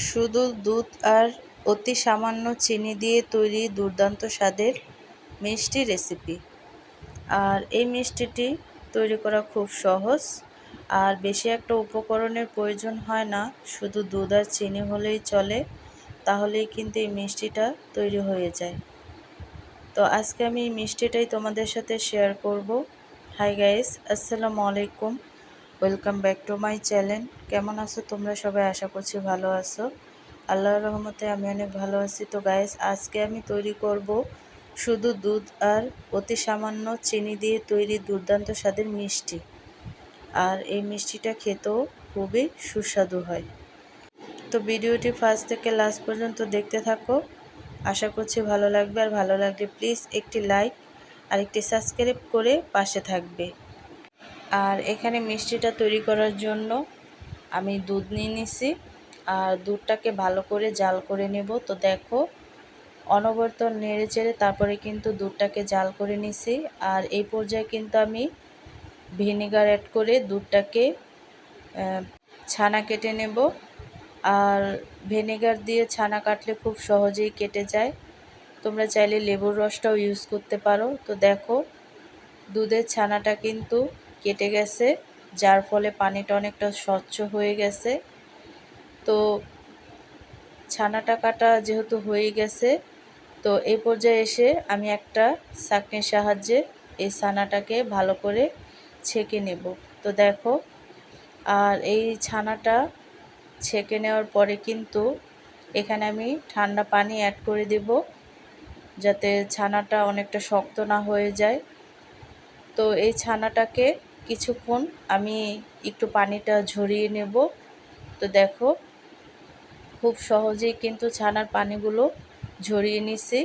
শুধু দুধ আর অতি সামান্য চিনি দিয়ে তৈরি দুর্দান্ত স্বাদের মিষ্টি রেসিপি। আর এই মিষ্টিটি তৈরি করা খুব সহজ আর বেশি একটা উপকরণের প্রয়োজন হয় না, শুধু দুধ আর চিনি হলেই চলে, তাহলেই কিন্তু এই মিষ্টিটা তৈরি হয়ে যায়। তো আজকে আমি এই মিষ্টিটাই তোমাদের সাথে শেয়ার করব। হাই গাইস, আসসালামু আলাইকুম, welcome back to my channel. কেমন আছো তোমরা সবাই? আশা করছি ভালো আছো। আল্লাহর রহমতে আমি অনেক ভালো আছি। তো গাইস, আজকে আমি তৈরি করব শুধু দুধ আর অতি সামান্য চিনি দিয়ে তৈরি দুর্দান্ত স্বাদের মিষ্টি। আর এই মিষ্টিটা খেতেও খুবই সুস্বাদু হয়। তো ভিডিওটি ফার্স্ট থেকে লাস্ট পর্যন্ত দেখতে থাকো, আশা করছি ভালো লাগবে। আর ভালো লাগলে প্লিজ একটি লাইক আর একটি সাবস্ক্রাইব করে পাশে থাকবে। আর এখানে মিষ্টিটা তৈরি করার জন্য আমি দুধ নিয়ে নিছি আর দুধটাকে ভালো করে জাল করে নেব। তো দেখো, অনবরত নেড়ে চেড়ে তারপরে কিন্তু দুধটাকে জাল করে নিছি। আর এই পর্যায়ে কিন্তু আমি ভিনেগার অ্যাড করে দুধটাকে ছানা কেটে নেব। আর ভিনেগার দিয়ে ছানা কাটলে খুব সহজেই কেটে যায়। তোমরা চাইলে লেবুর রসটাও ইউজ করতে পারো। তো দেখো, দুধের ছানাটা কিন্তু কেটে গেছে, যার ফলে পানিটা অনেকটা স্বচ্ছ হয়ে গেছে। তো ছানাটা কাটা যেহেতু হয়ে গেছে, তো এই পর্যায়ে এসে আমি একটা ছাঁকনির সাহায্যে এই ছানাটাকে ভালো করে ছেঁকে নেব। তো দেখো, আর এই ছানাটা ছেঁকে নেওয়ার পরে কিন্তু এখানে আমি ঠান্ডা পানি অ্যাড করে দেব, যাতে ছানাটা অনেকটা শক্ত না হয়ে যায়। তো এই ছানাটাকে কিছুক্ষণ আমি একটু পানিটা ঝরিয়ে নেব। তো দেখো, খুব সহজেই কিন্তু ছানার পানিগুলো ঝরিয়ে নিছি।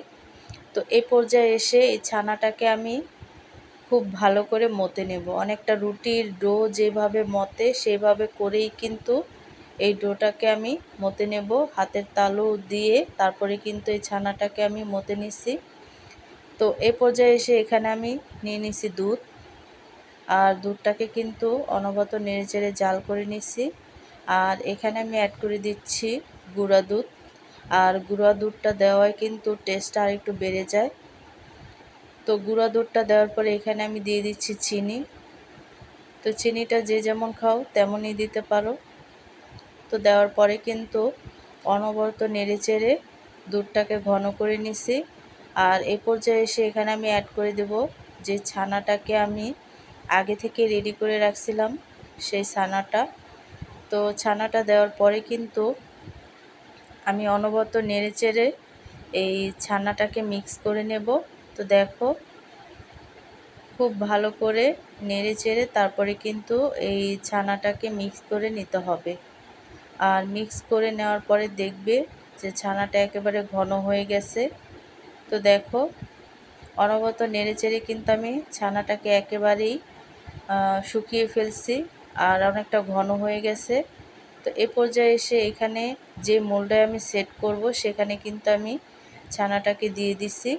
তো এই পর্যায়ে এসে এই ছানাটাকে আমি খুব ভালো করে মতে নেব। অনেকটা রুটির ডো যেভাবে মতে সেভাবে করেই কিন্তু এই ডোটাকে আমি মতে নেব, হাতের তালু দিয়ে। তারপরে কিন্তু এই ছানাটাকে আমি মতে নিছি। তো এই পর্যায়ে এসে এখানে আমি নিয়ে নিছি দুধ। আর দুধটাকে কিন্তু অনবরত নেড়েচেড়ে জাল করে নিছি। আর এখানে আমি অ্যাড করে দিচ্ছি গুঁড়া দুধ। আর গুঁড়া দুধটা দেওয়ায় কিন্তু টেস্টটা আর একটু বেড়ে যায়। তো গুঁড়া দুধটা দেওয়ার পরে এখানে আমি দিয়ে দিচ্ছি চিনি। তো চিনিটা যে যেমন খাও তেমনই দিতে পারো। তো দেওয়ার পরে কিন্তু অনবরত নেড়েচেড়ে দুধটাকে ঘন করে নিছি। আর এই পর্যায়ে এসে এখানে আমি অ্যাড করে দেব যে ছানাটাকে আমি আগে থেকে রেডি করে রাখছিলাম, সেই ছানাটা। তো ছানাটা দেওয়ার পরে কিন্তু আমি অনবরত নেড়েচেড়ে এই ছানাটাকে মিক্স করে নেব। তো দেখো, খুব ভালো করে নেড়েচেড়ে তারপরে কিন্তু এই ছানাটাকে মিক্স করে নিতে হবে। আর মিক্স করে নেওয়ার পরে দেখবে যে ছানাটা একেবারে ঘন হয়ে গেছে। তো দেখো, অনবরত নেড়েচেড়ে কিন্তু আমি ছানাটাকে একেবারেই শুকিয়ে ফেলছি আর অনেকটা ঘন হয়ে গেছে। তো এ পর্যায়ে এসে এখানে যে মোল্ডে আমি সেট করব সেখানে কিন্তু আমি ছানাটাকে দিয়ে দিছি।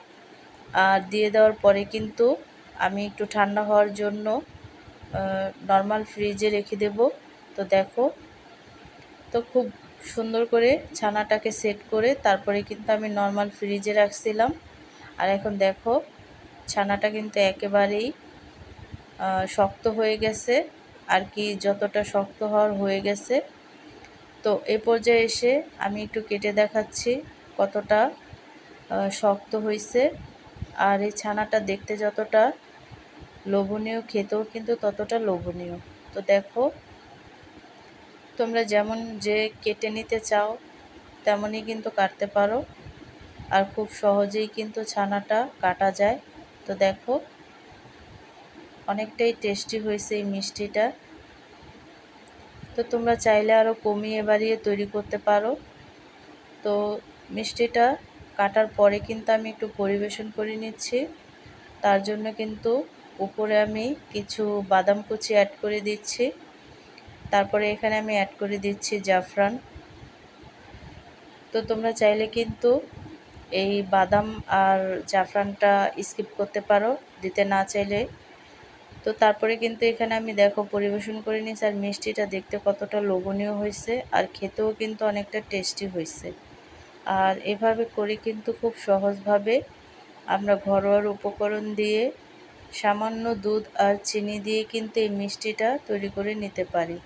আর দিয়ে দেওয়ার পরে কিন্তু আমি একটু ঠান্ডা হওয়ার জন্য নর্মাল ফ্রিজে রেখে দেব। তো দেখো, তো খুব সুন্দর করে ছানাটাকে সেট করে তারপরে কিন্তু আমি নর্মাল ফ্রিজে রাখছিলাম। আর এখন দেখো, ছানাটা কিন্তু একেবারেই শক্ত হয়ে গেছে, আর কি যতটা শক্ত হওয়ার হয়ে গেছে। তো এই পর্যায়ে এসে আমি একটু কেটে দেখাচ্ছি কতটা শক্ত হয়েছে। আর এই ছানাটা দেখতে যতটা লোভনীয়, খেতেও কিন্তু ততটা লোভনীয়। তো দেখো, তোমরা যেমন যে কেটে নিতে চাও তেমনই কিন্তু কাটতে পারো। আর খুব সহজেই কিন্তু ছানাটা কাটা যায়। তো দেখো, অনেকটাই টেস্টি হয়েছে এই মিষ্টিটা। তো তোমরা চাইলে আরও কমিয়ে বাড়িয়ে তৈরি করতে পারো। তো মিষ্টিটা কাটার পরে কিন্তু আমি একটু পরিবেশন করে নিচ্ছি। তার জন্য কিন্তু উপরে আমি কিছু বাদাম কুচি অ্যাড করে দিচ্ছি। তারপরে এখানে আমি অ্যাড করে দিচ্ছি জাফরান। তো তোমরা চাইলে কিন্তু এই বাদাম আর জাফরানটা স্কিপ করতে পারো, দিতে না চাইলে। তো তারপরে কিন্তু এখানে আমি দেখো পরিবেশন করে নিয়েছি, আর মিষ্টিটা দেখতে কতটা লোভনীয় হয়েছে, আর খেতেও কিন্তু অনেকটা টেস্টি হয়েছে। আর এভাবে করে কিন্তু খুব সহজভাবে আমরা ঘরোয়া উপকরণ দিয়ে সামান্য দুধ আর চিনি দিয়ে কিন্তু এই মিষ্টিটা তৈরি করে নিতে পারি।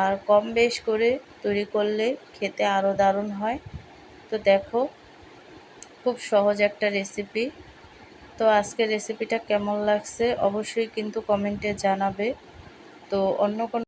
আর কম বেশ করে তৈরি করলে খেতে আরও দারুণ হয়। তো দেখো, খুব সহজ একটা রেসিপি। তো আজকের রেসিপিটা কেমন লাগছে অবশ্যই কিন্তু কমেন্টে জানাবে। তো অন্য কোনো